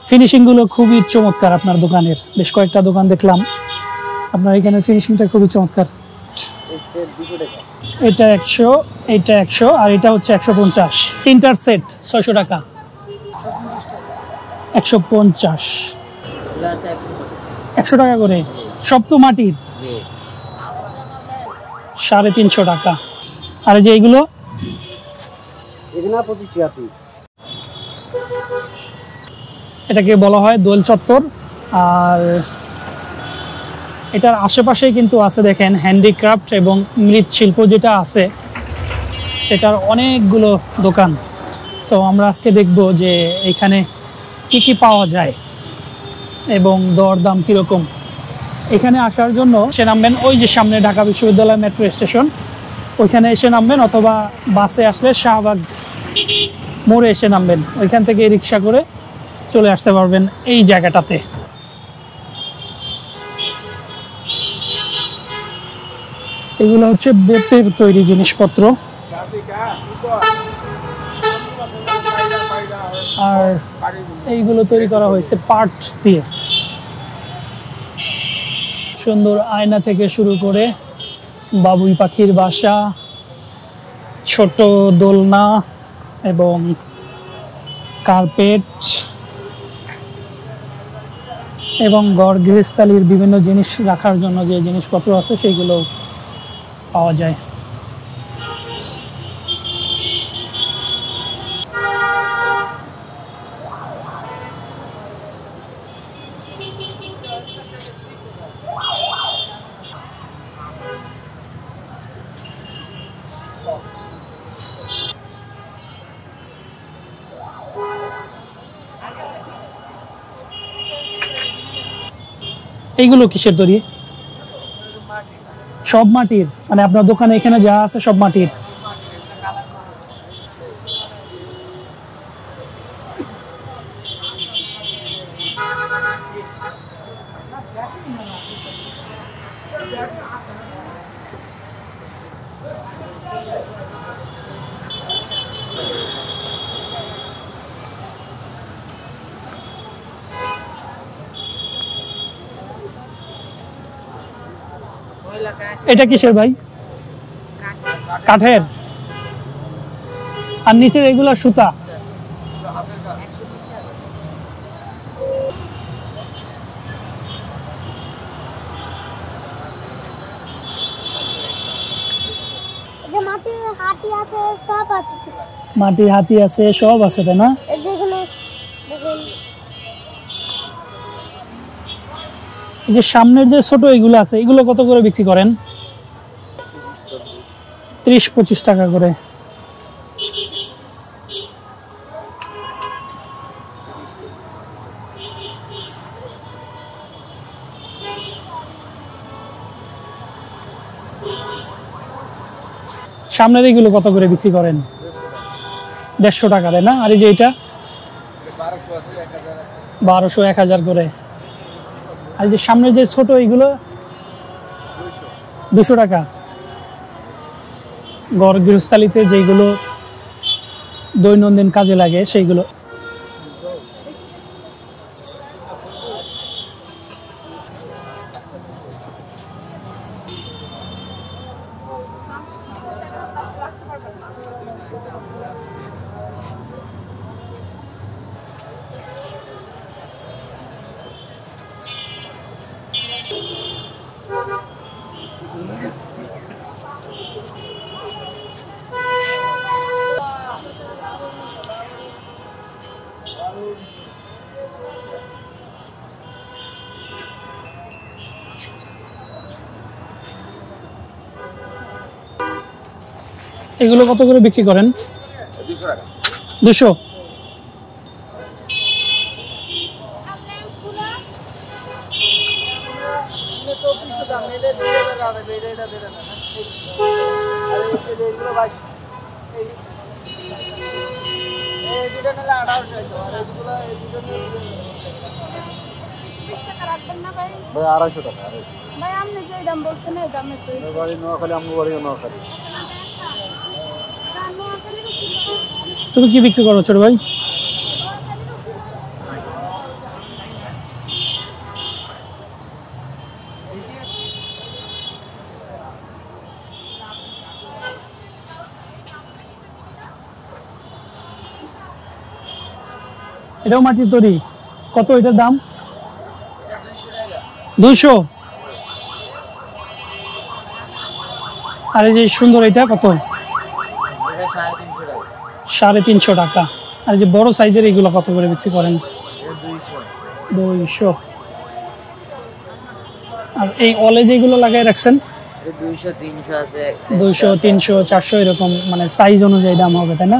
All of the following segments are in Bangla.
ফিনিশিং গুলো খুবই চমৎকার আপনার দোকানের, বেশ কয়েকটা দোকান দেখলাম, আপনার এখানে ফিনিশিংটা খুবই চমৎকার। এটা 100, এটা 100 আর এটা হচ্ছে 150, তিনটার সেট 600 টাকা। 150, 100 টাকা করে সব তো মাটির, 350 টাকা। আর যে এইগুলো এটাকে বলা হয় দোল চত্বর। আর এটার আশেপাশেই কিন্তু আছে দেখেন হ্যান্ডিক্রাফট এবং মৃৎশিল্প যেটা আছে সেটার অনেকগুলো দোকান। সো আমরা আজকে দেখব যে এখানে কি কি পাওয়া যায় এবং দরদাম কিরকম। এখানে আসার জন্য এসে নামবেন ওই যে সামনে ঢাকা বিশ্ববিদ্যালয় মেট্রো স্টেশন, ওইখানে এসে নামবেন, অথবা বাসে আসলে শাহবাগ মোড়ে এসে নামবেন, ওইখান থেকে রিক্সা করে চলে আসতে পারবেন এই জায়গাটাতে। এগুলো হচ্ছে বেতের তৈরি জিনিসপত্র, আর এইগুলো তৈরি করা হয়েছে পাট দিয়ে। সুন্দর আয়না থেকে শুরু করে বাবুই পাখির বাসা, ছোট দোলনা এবং কার্পেট এবং ঘর গৃহস্থালির বিভিন্ন জিনিস রাখার জন্য যে জিনিসপত্র আছে সেইগুলো পাওয়া যায়। এইগুলো কিসের তৈরি? সব মাটির, মানে আপনার দোকানে এখানে যা আছে সব মাটির। এটা কিসের ভাই? কাঠের। আর নিচের এগুলা সুতা। মাটির হাতি আছে, সব আছে, তাই না? যে সামনের যে ছোট এগুলো আছে, এগুলো কত করে বিক্রি করেন? 30-25 টাকা করে। সামনের এগুলো কত করে বিক্রি করেন? 150 টাকা, তাই না? আর এই যে এটা 1200-1000 করে। আর যে সামনে যে ছোট এইগুলো 200 টাকা। ঘর গৃহস্থালিতে যেগুলো দৈনন্দিন কাজে লাগে সেইগুলো। এগুলো কত করে বিক্রি করেন? 200 টাকা। 200? ভাই 250 টাকা। ভাই আপনি যে দাম বলছেন এই দামে তো বাড়ি নোয়াখালী, আমগো বাড়ি নোয়াখালী। তুমি কি বিক্রি করো ছোট ভাই? এটাও মাটির তৈরি। কত এটার দাম? 200। আর এই যে সুন্দর এটা কত? 350 টাকা। আর যে বড় সাইজের এগুলো কত করে বিক্রি করেন? 200। আর এই অলে যেগুলো লাগাই রাখছেন 200, 300, 400 এরকম, মানে সাইজ অনুযায়ী দাম হবে, তাই না?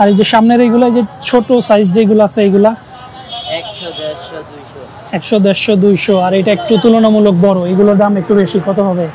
আর এই যে সামনের এইগুলো, যে ছোট সাইজ যেগুলো আছে এগুলা 100, 150, 200। আর এটা একটু তুলনামূলক বড়, এগুলোর দাম একটু বেশি, কত হবে?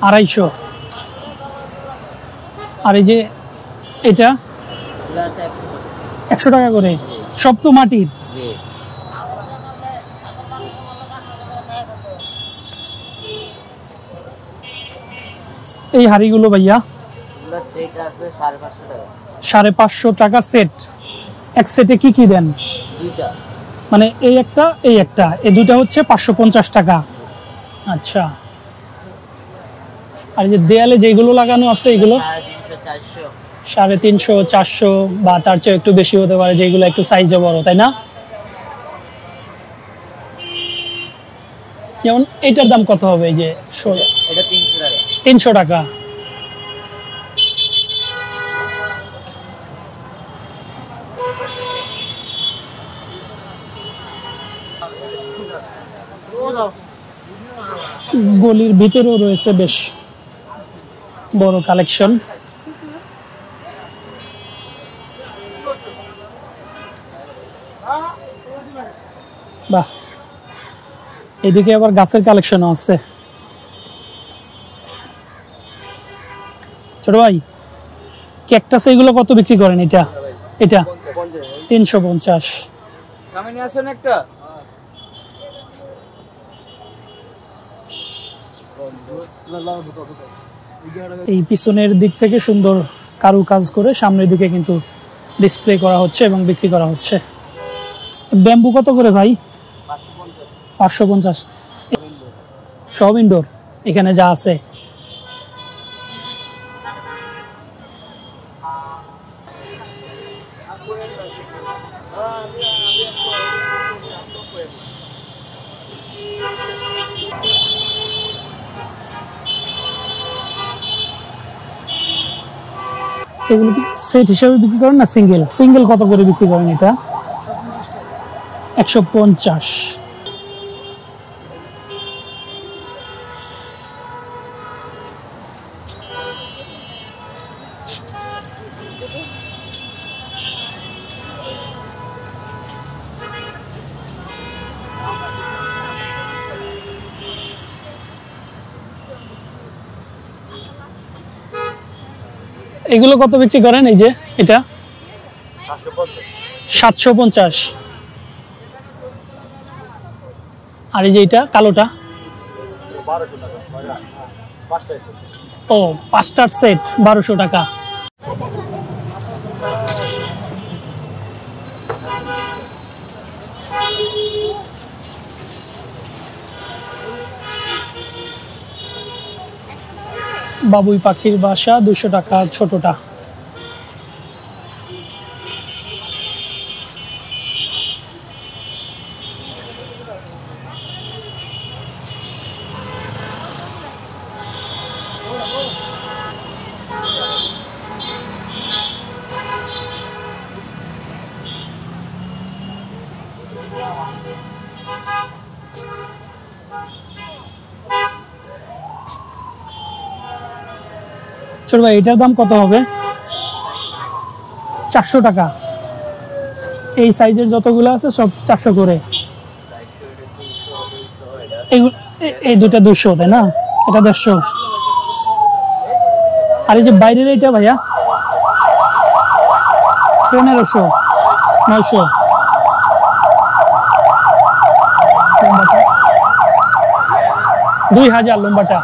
250। আর এই যে এটা 100 টাকা করে, সব তো মাটির। এই হাড়িগুলো ভাইয়া 550 টাকা সেট। এক সেটে কি কি দেন? মানে এই একটা এই দুটা হচ্ছে 550 টাকা। আচ্ছা। আর যে দেয়ালে যেগুলো লাগানো আছে এগুলো 350, 400 বা তার চেয়ে একটু বেশি হতে পারে, যেগুলো একটু সাইজে বড়, তাই না? যেমন এটার দাম কত হবে? এই যে 300 টাকা। গলির ভিতরেও রয়েছে বেশ বড় কালেকশন। বাহ, এদিকে আবার গাছের কালেকশনও আছে। ছোট ভাই, ক্যাকটাস এগুলো কত বিক্রি করেন? এটা 350। এই পিছনের দিক থেকে সুন্দর কারুকাজ করে সামনের দিকে কিন্তু ডিসপ্লে করা হচ্ছে এবং বিক্রি করা হচ্ছে। ব্যাম্বু কত করে ভাই? 550। সব ইনডোর এখানে যা আছে। এগুলো কি সেট হিসাবে বিক্রি করেন না সিঙ্গেল? সিঙ্গেল কত করে বিক্রি করেন এটা? 150। এগুলো কত বিক্রি করেন? এই যে এটা 750। আর এই যে এটা কালোটা? ও, 5টার সেট 1200 টাকা। বাবুই পাখির বাসা 200 টাকা ছোটটা। ছোট ভাই, এটার দাম কত হবে? 400 টাকা। এই সাইজের যতগুলো আছে সব 400 করে। এই দুটা 200, তাই না? এটা 150। আর এই যে বাইরের এইটা ভাইয়া 1500, 900। 2000 লম্বাটা।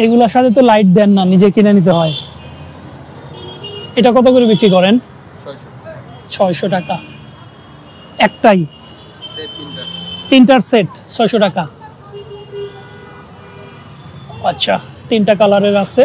এগুলোর সাথে তো লাইট দেন না, নিজে কিনে নিতে হয়। এটা কত করে বিক্রি করেন? 600 টাকা একটাই, তিনটার সেট 600 টাকা। আচ্ছা, 3টা কালারের আছে।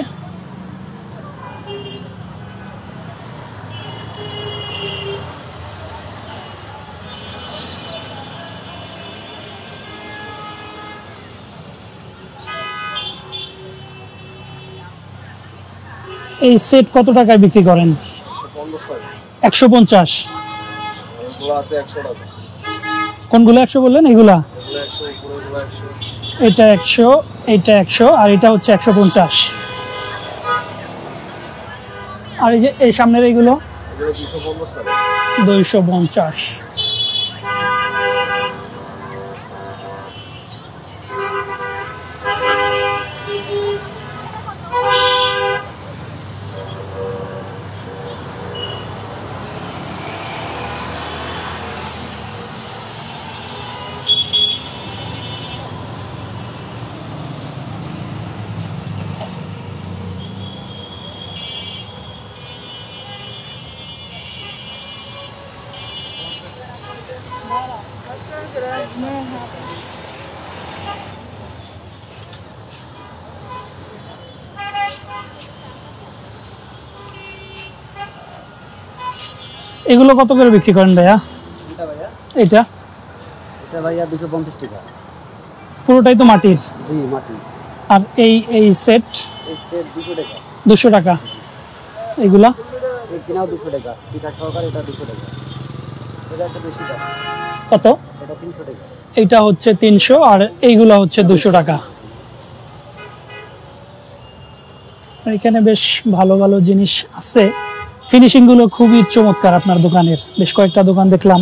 এই সেট কত টাকায় বিক্রি করেন? 150। কোনগুলো 100 বললেন? এগুলা এটা 100, এটা 100, আর এটা হচ্ছে 150। আর এই যে এই সামনের এইগুলো 250। এগুলো কত করে বিক্রি করেন ভাইয়া? এটা এটা ভাইয়া 250 টাকা। পুরোটাই তো মাটির? জি, মাটির। আর এই সেট? এই সেট 200 টাকা। 200 টাকা। এগুলা এই কিনাও 200 টাকা, পিঠা সহকারে এটা 200 টাকা। এটা একটু বেশি দাম। কত? এটা 300 টাকা। এটা হচ্ছে 300 আর এইগুলা হচ্ছে 200 টাকা। এখানে বেশ ভালো ভালো জিনিস আছে, ফিনিশিং গুলো খুবই চমৎকার আপনার দোকানের। বেশ কয়েকটা দোকান দেখলাম,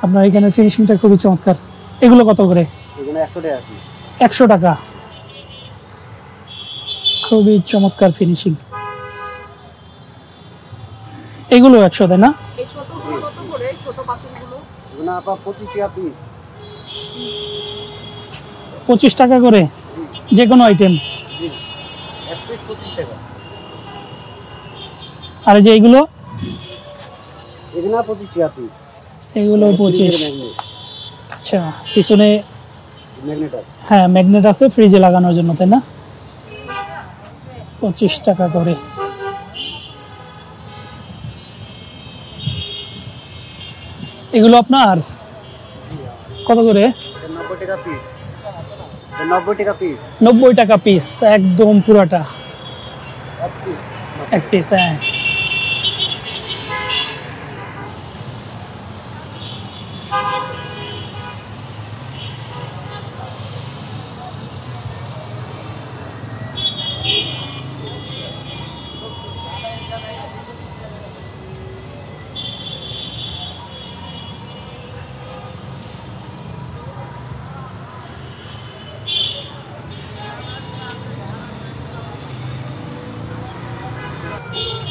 আপনার এখানে ফিনিশিংটা খুবই চমৎকার। এগুলো কত করে? এগুলো 100 টাকা পিস। 100 টাকা। খুবই চমৎকার ফিনিশিং। এগুলো 100, তাই না? এই ছোটগুলো কত করে? ছোট পাতিলগুলো এগুলো আপা 25 টাকা পিস। 25 টাকা করে যে কোনো আইটেম? জি, এক পিস 25 টাকা। আর এই যে এগুলো? এগুলো 25 টাকা পিস। এগুলো 25। আচ্ছা, পিছনে ম্যাগনেট আছে। হ্যাঁ, ম্যাগনেট আছে ফ্রিজে লাগানোর জন্য, তাই না? 25 টাকা করে। এগুলো আপনার কত করে? 90 টাকা পিস। 90 টাকা পিস। 90 টাকা পিস, একদম পুরাটা এক পিস। এক পিস। হ্যাঁ,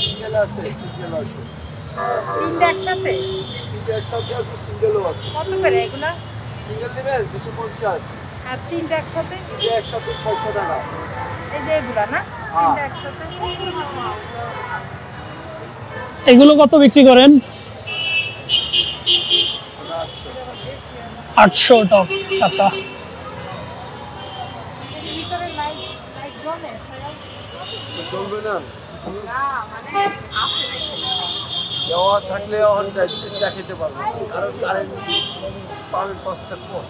সিঙ্গেল আছে, সিঙ্গেল আছে। তিনটা একসাথে তিনটা একসাথে আছে, সিঙ্গেলও আছে। কত করে এগুলা? সিঙ্গেল নেবেন 250। আর তিনটা একসাথে? তিনটা একসাথে 600 টাকা। এই যে এগুলা না, তিনটা একসাথে। এগুলো কত বিক্রি করেন? 800 টাকা। এর ভিতরে লাইট লাইট জ্বলে? চলবে না। না, মানে আছে নাকি? দেওয়া থাকলে দেখাতে পারবো। আর কারেন্ট পাবেন 5 টাকা পর।